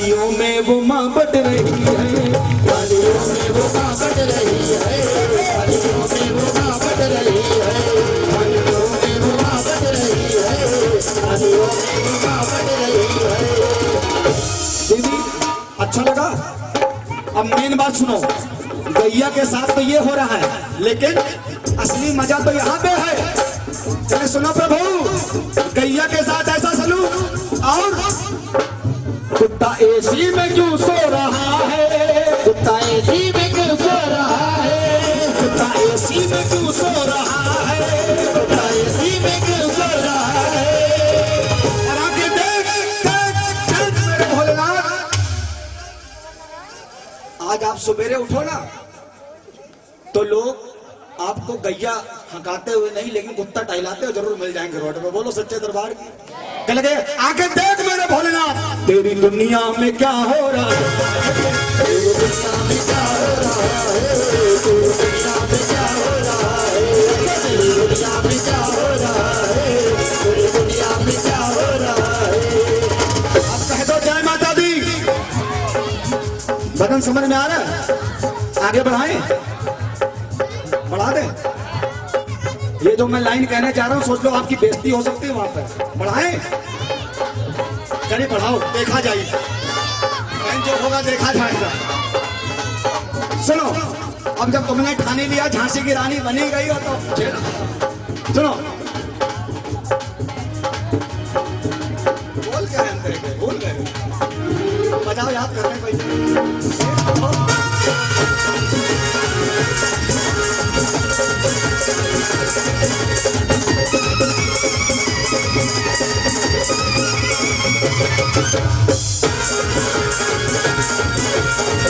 गलियों में वो माँ बट रही है, गलियों में वो माँ बट रही है, गलियों में वो माँ बट रही है, गलियों में वो माँ बट रही है, गलियों में वो माँ बट रही है। दीदी अच्छा लगा। अब मेन बात सुनो, गैया के साथ तो ये हो रहा है, लेकिन असली मजा तो यहाँ पे है। चले सुनो प्रभु, गैया के साथ ऐसा सलूक। और कुत्ता एसी में क्यों सो रहा है, कुत्ता एसी में क्यों सो रहा है, कुत्ता एसी में क्यों सो रहा है, कुत्ता एसी में क्यों सो रहा है। और आगे देख देख देख मेरे भोलेनाथ, आज आप सवेरे उठो ना तो लोग आपको गैया हकाते हुए नहीं, लेकिन कुत्ता टहलाते हुए जरूर मिल जाएंगे रोड पे। बोलो सच्चे दरबार की। क्या लगे आगे देख मेरे भोलेनाथ, तेरी दुनिया में क्या हो रहा है, तेरी दुनिया में क्या हो रहा है, तेरी दुनिया में क्या हो रहा है, तेरी दुनिया में क्या हो रहा है, तेरी दुनिया में क्या हो रहा है। अब कह दो जय माता दी। बदन समझ में आ रहा है? आगे बढ़ाएं, बढ़ा दे। ये जो मैं लाइन कहने जा रहा हूं, सोच लो आपकी बेइज्जती हो सकती है वहां पर। बढ़ाएं, चलिए बढ़ाओ, देखा जाएगा, जो होगा देखा जाएगा। सुनो, अब जब तुमने ठानी लिया झांसी की रानी बनी गई हो तो सुनो, बोल क्या अंदर के भूल गए, बजाओ याद करने कोई।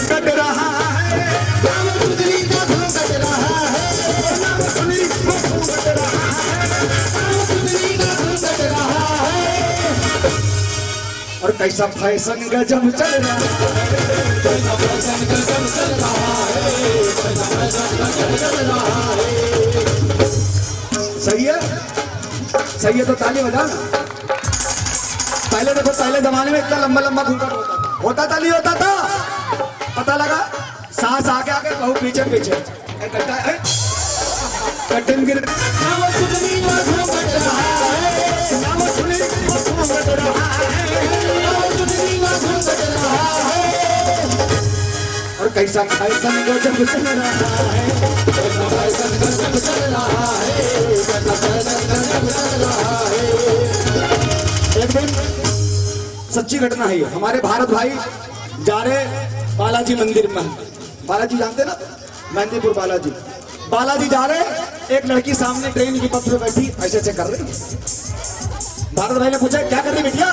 कट रहा है नाम सुंदरी का धूम कट रहा है, नाम सुनी वो कट रहा है, नाम सुंदरी का धूम कट रहा है। और कैसा फैशन गजब चल रहा है, कैसा फैशन गजब चल रहा है, कैसा फैशन गजब चल रहा है। सही है, सही है तो ताली बजा ना। पहले देखो, पहले जमाने में इतना लंबा लंबा घूंघट होता था नहीं होता था, पता लगा सांस आगे आगे बहू पीछे पीछे इकट्ठा है, कटिंग गिर। नाम सुंदरी का धूम कट रहा है, नाम सुनी वो घूंघट रहा है, नाम सुंदरी का धूम कट रहा है। और कैसा फैशन गजब चल रहा है, कैसा फैशन गजब चल रहा है, कैसा फैशन गजब चल रहा है। एक दिन सच्ची घटना है ये, हमारे भारत भाई जा रहे बालाजी मंदिर में। बालाजी जानते ना, मेहंदीपुर बालाजी। बालाजी जा रहे, एक लड़की सामने ट्रेन की पथ पे बैठी ऐसे ऐसे कर रही। भारत भाई ने पूछा क्या कर रही बिटिया,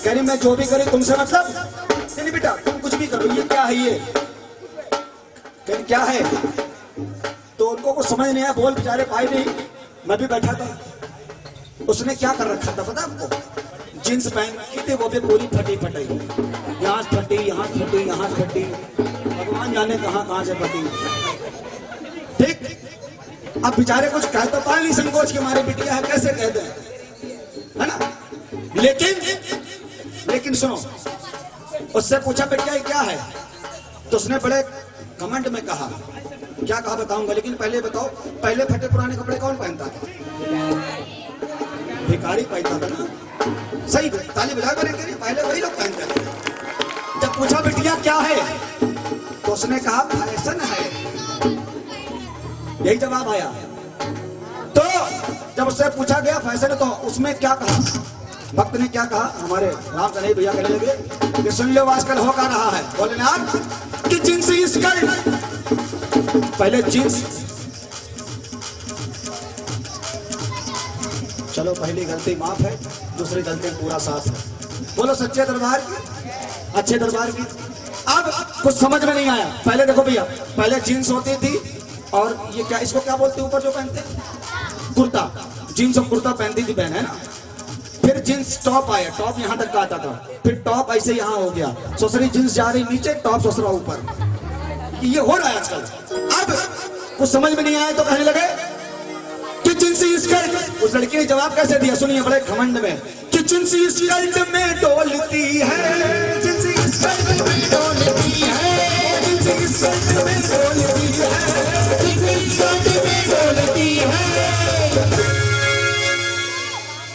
कह रही मैं जो भी करी तुमसे मतलब नहीं बेटा, तुम कुछ भी करो, ये क्या है ये, कह रही क्या है, तो उनको कुछ समझ नहीं आया, बोल बेचारे पाए नहीं। मैं भी बैठा था, उसने क्या कर रखा था पता आपको, जींस पहन रखी थी, वो भी पूरी फटी फटी, यहाँ फटी यहाँ फटी यहाँ फटी, भगवान जाने कहाँ कहाँ से फटी। ठीक, अब बेचारे कुछ कह तो पाए नहीं, संकोच के मारे बिटिया है कैसे कह दें, है ना। लेकिन सुनो, उससे पूछा बिटिया ये क्या है, तो उसने बड़े कमेंट में कहा, क्या कहा बताऊंगा, लेकिन पहले बताओ, पहले फटे पुराने कपड़े कौन पहनता था, भिखारी पहनता था ना। सही, ताली बजा कर पहले वही लोग पहनते थे। जब पूछा बिटिया क्या है, तो उसने कहा फैशन है, यही जवाब आया। तो जब उससे पूछा गया फैशन, तो उसमें क्या कहा, भक्त ने क्या कहा, हमारे राम कन्हैया भैया कहने लगे कि सुन लो आजकल हो क्या रहा है, बोले ना कि जींस स्कर्ट, पहले जींस, चलो पहली गलती माफ है, दूसरी गलती पूरा साफ है। बोलो सच्चे दरबार की, अच्छे दरबार की। अब कुछ समझ में नहीं आया। पहले देखो भैया, पहले जीन्स होती थी, और ये क्या, इसको क्या बोलते ऊपर जो पहनते, कुर्ता, जीन्स और कुर्ता पहनती थी बहन, है ना। फिर जींस टॉप आया, टॉप यहाँ तक का आता था, फिर टॉप ऐसे यहाँ हो गया, ससुरी जींस जा रही नीचे, टॉप ससुरा ऊपर, ये हो रहा है आजकल। अब कुछ समझ में नहीं आया तो कहने लगे कि किचन सी स्कर्ट, उस लड़की ने जवाब कैसे दिया सुनिए बड़े घमंड में, किचन सी स्कर्ट में डोलती है, जिनसी स्कर्ट में डोलती है, जिनसी स्कर्ट में डोलती है, जिनसी स्कर्ट में डोलती है।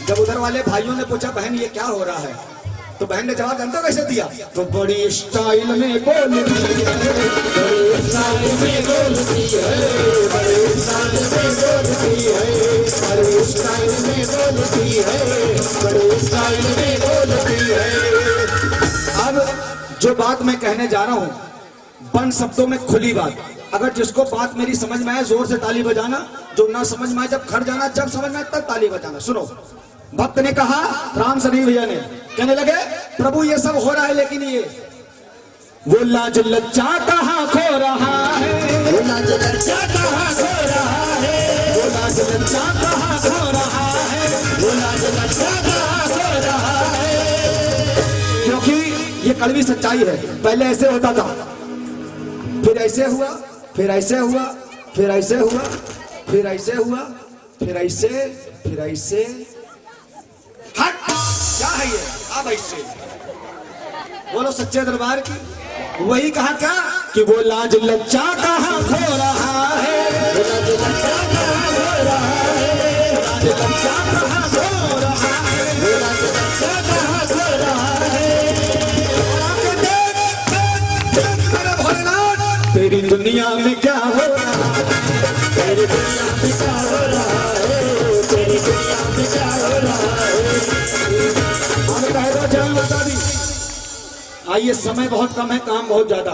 जब उधर वाले भाइयों ने पूछा बहन ये क्या हो रहा है, तो बहन ने जवाब जानते हो कैसे दिया, तो बड़ी स्टाइल में बोलती है, बड़े स्टाइल में बोलती है, बड़े स्टाइल में बोलती है, बड़े स्टाइल में बोलती है, बड़े स्टाइल में बोलती है। अब जो बात मैं कहने जा रहा हूं बंद शब्दों में खुली बात, अगर जिसको बात मेरी समझ में आए जोर से ताली बजाना, जो ना समझ में आए जब घर जाना, जब समझ में आए तब ताली बजाना। सुनो, भक्त ने कहा, राम शरीफ भैया ने कहने लगे प्रभु ये सब हो रहा है लेकिन ये वो लाज लज्जा कहाँ खो रहा है, वो लाज लज्जा कहाँ खो रहा है, वो लाज लज्जा कहाँ खो रहा है, वो लाज लज्जा कहाँ खो रहा है। क्योंकि ये कड़वी सच्चाई है। पहले ऐसे होता था, फिर ऐसे हुआ, फिर ऐसे हुआ, फिर ऐसे हुआ, फिर ऐसे हुआ, फिर ऐसे, फिर ऐसे। हट, क्या है ये? अब ऐसे बोलो सच्चे दरबार की। वही कहा क्या कि वो लाज लज्जा कहाँ खो रहा है, वो लाज लज्जा कहाँ खो रहा है, लाज लज्जा कहाँ खो रहा है, वो लाज लज्जा कहाँ खो रहा है। मेरे भोलेनाथ तेरी दुनिया में क्या हो रहा है, तेरी दुनिया में क्या हो रहा है, तेरी दुनिया में क्या हो रहा है। हम कह दो जय माता दी। आइए समय बहुत कम है, काम बहुत ज्यादा।